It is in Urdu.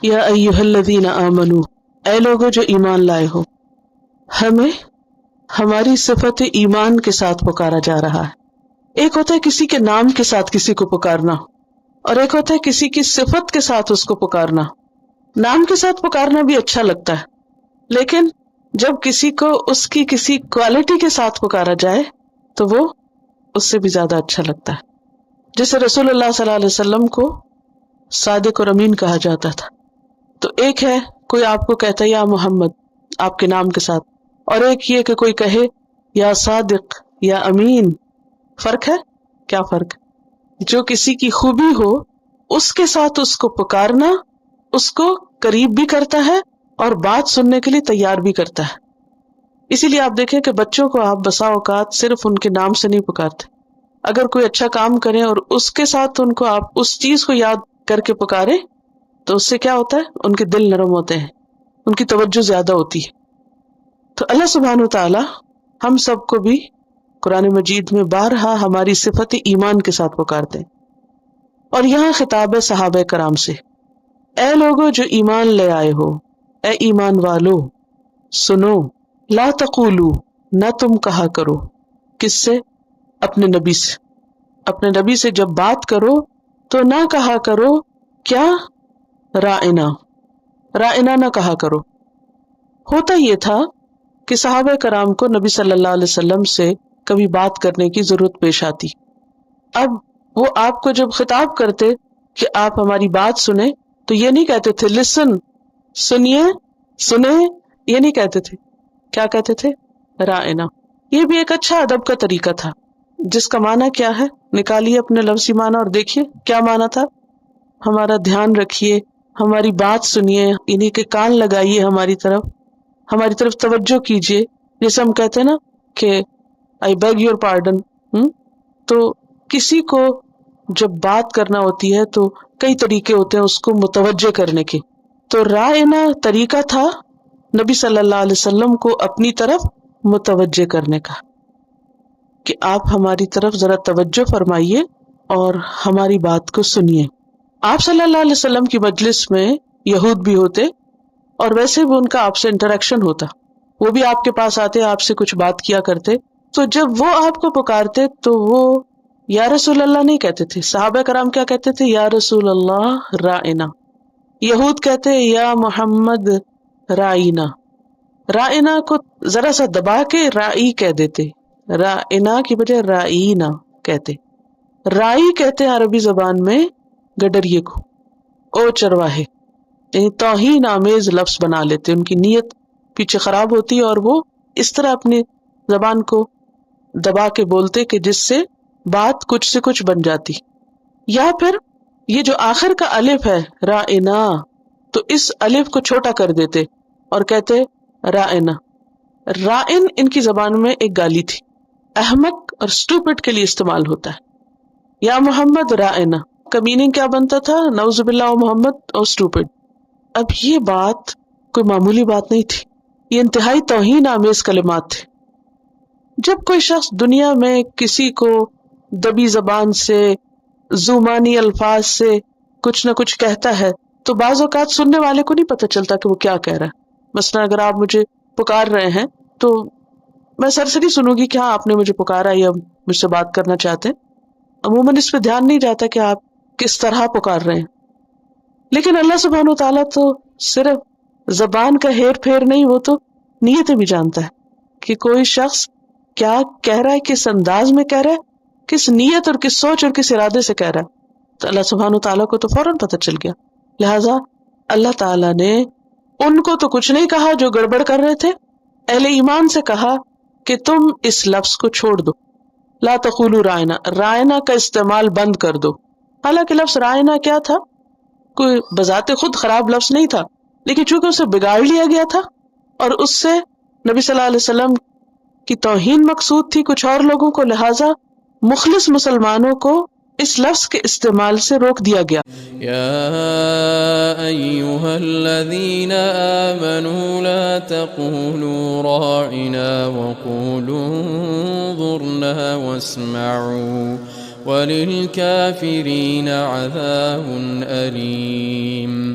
یا ایھا الذین آمنو، اے لوگو جو ایمان لائے ہو، ہمیں ہماری صفت ایمان کے ساتھ پکارا جا رہا ہے۔ ایک ہوتا ہے کسی کے نام کے ساتھ کسی کو پکارنا، اور ایک ہوتا ہے کسی کی صفت کے ساتھ اس کو پکارنا۔ نام کے ساتھ پکارنا بھی اچھا لگتا ہے، لیکن جب کسی کو اس کی کسی کوالٹی کے ساتھ پکارا جائے تو وہ اس سے بھی زیادہ اچھا لگتا ہے۔ جیسے رسول اللہ صلی اللہ علیہ وسلم کو صادق اور امین کہا جاتا تھا، تو ایک ہے کوئی آپ کو کہتا ہے یا محمد آپ کے نام کے ساتھ، اور ایک یہ کہ کوئی کہے یا صادق یا امین۔ فرق ہے؟ کیا فرق ہے؟ جو کسی کی خوبی ہو اس کے ساتھ اس کو پکارنا اس کو قریب بھی کرتا ہے اور بات سننے کے لیے تیار بھی کرتا ہے۔ اسی لیے آپ دیکھیں کہ بچوں کو آپ بسا اوقات صرف ان کے نام سے نہیں پکارتے۔ اگر کوئی اچھا کام کریں اور اس کے ساتھ ان کو آپ اس چیز کو یاد کر کے پکارے تو اس سے کیا ہوتا ہے؟ ان کے دل نرم ہوتے ہیں، ان کی توجہ زیادہ ہوتی ہے۔ تو اللہ سبحانہ وتعالی ہم سب کو بھی قرآن مجید میں بارہا ہماری صفت ایمان کے ساتھ پکارتے ہیں، اور یہاں خطاب ہے صحابہ کرام سے، اے لوگو جو ایمان لے آئے ہو، اے ایمان والو سنو، لا تقولو نہ تم کہا کرو، کس سے؟ اپنے نبی سے۔ اپنے نبی سے جب بات کرو تو نہ کہا کرو کیا؟ رائنا، رائنا نہ کہا کرو۔ ہوتا یہ تھا کہ صحابہ کرام کو نبی صلی اللہ علیہ وسلم سے کبھی بات کرنے کی ضرورت پیش آتی، اب وہ آپ کو جب خطاب کرتے کہ آپ ہماری بات سنیں تو یہ نہیں کہتے تھے لسن، سنیے، سنیں، یہ نہیں کہتے تھے۔ کیا کہتے تھے؟ رائنا۔ یہ بھی ایک اچھا ادب کا طریقہ تھا، جس کا معنی کیا ہے؟ نکالیے اپنے لفظی معنی اور دیکھیے کیا معنی تھا۔ ہمارا دھیان رکھیے، ہماری بات سنیے، انہیں کے کان لگائیے، ہماری طرف توجہ کیجیے۔ جیسے ہم کہتے ہیں نا کہ I beg your pardon، تو کسی کو جب بات کرنا ہوتی ہے تو کئی طریقے ہوتے ہیں اس کو متوجہ کرنے کے۔ تو رائنا طریقہ تھا نبی صلی اللہ علیہ وسلم کو اپنی طرف متوجہ کرنے کا، کہ آپ ہماری طرف ذرا توجہ فرمائیے اور ہماری بات کو سنیے۔ آپ صلی اللہ علیہ وسلم کی مجلس میں یہود بھی ہوتے اور ویسے بھی ان کا آپ سے انٹریکشن ہوتا، وہ بھی آپ کے پاس آتے، آپ سے کچھ بات کیا کرتے۔ تو جب وہ آپ کو پکارتے تو وہ یا رسول اللہ نہیں کہتے تھے، صحابہ کرام کیا کہتے تھے؟ یا رسول اللہ رائنا۔ یہود کہتے یا محمد رائنا، رائنا کو ذرا سا دبا کے رائی کہہ دیتے، رائنا کی بجائے رائینا کہتے۔ رائی کہتے ہیں عربی زبان میں گڈریے کو، او چرواہے، یعنی توہین آمیز لفظ بنا لیتے، ان کی نیت پیچھے خراب ہوتی اور وہ اس طرح اپنی زبان کو دبا کے بولتے کہ جس سے بات کچھ سے کچھ بن جاتی۔ یا پھر یہ جو آخر کا الف ہے رائنا، تو اس الف کو چھوٹا کر دیتے اور کہتے رائنا۔ رائن ان کی زبان میں ایک گالی تھی، احمق اور اسٹوپڈ کے لیے استعمال ہوتا ہے۔ یا محمد رائنا کا میننگ کیا بنتا تھا؟ نعوذ باللہ محمد اور اسٹوپڈ۔ اب یہ بات کوئی معمولی بات نہیں تھی، یہ انتہائی توہین آمیز کلمات تھے۔ جب کوئی شخص دنیا میں کسی کو دبی زبان سے، زبانی الفاظ سے کچھ نہ کچھ کہتا ہے تو بعض اوقات سننے والے کو نہیں پتہ چلتا کہ وہ کیا کہہ رہا ہے۔ مثلا اگر آپ مجھے پکار رہے ہیں تو میں سرسری سنوں گی کہ ہاں آپ نے مجھے پکارا یا مجھ سے بات کرنا چاہتے ہیں، عموماً اس پہ دھیان نہیں جاتا کہ آپ کس طرح پکار رہے ہیں۔ لیکن اللہ سبحانہ وتعالیٰ تو صرف زبان کا ہیر پھیر نہیں، وہ تو نیتیں بھی جانتا ہے کہ کوئی شخص کیا کہہ رہا ہے، کس انداز میں کہہ رہا ہے، کس نیت اور کس سوچ اور کس ارادے سے کہہ رہا ہے۔ تو اللہ سبحانہ وتعالیٰ کو تو فوراً پتہ چل گیا، لہٰذا اللہ تعالیٰ نے ان کو تو کچھ نہیں کہا جو گڑبڑ کر رہے تھے، اہل ایمان سے کہا کہ تم اس لفظ کو چھوڑ دو، لا تقولوا رائنا، رائنا کا استعمال بند کر دو۔ حالانکہ لفظ رائنا کیا تھا؟ کوئی بذات خود خراب لفظ نہیں تھا، لیکن چونکہ اسے بگاڑ لیا گیا تھا اور اس سے نبی صلی اللہ علیہ وسلم کی توہین مقصود تھی کچھ اور لوگوں کو، لہٰذا مخلص مسلمانوں کو اس لفظ کے استعمال سے روک دیا گیا۔ یا ایھا الذین آمنوا لا تقولوا راعنا وقولوا انظرنا واسمعوا وللکافرین عذاب علیم۔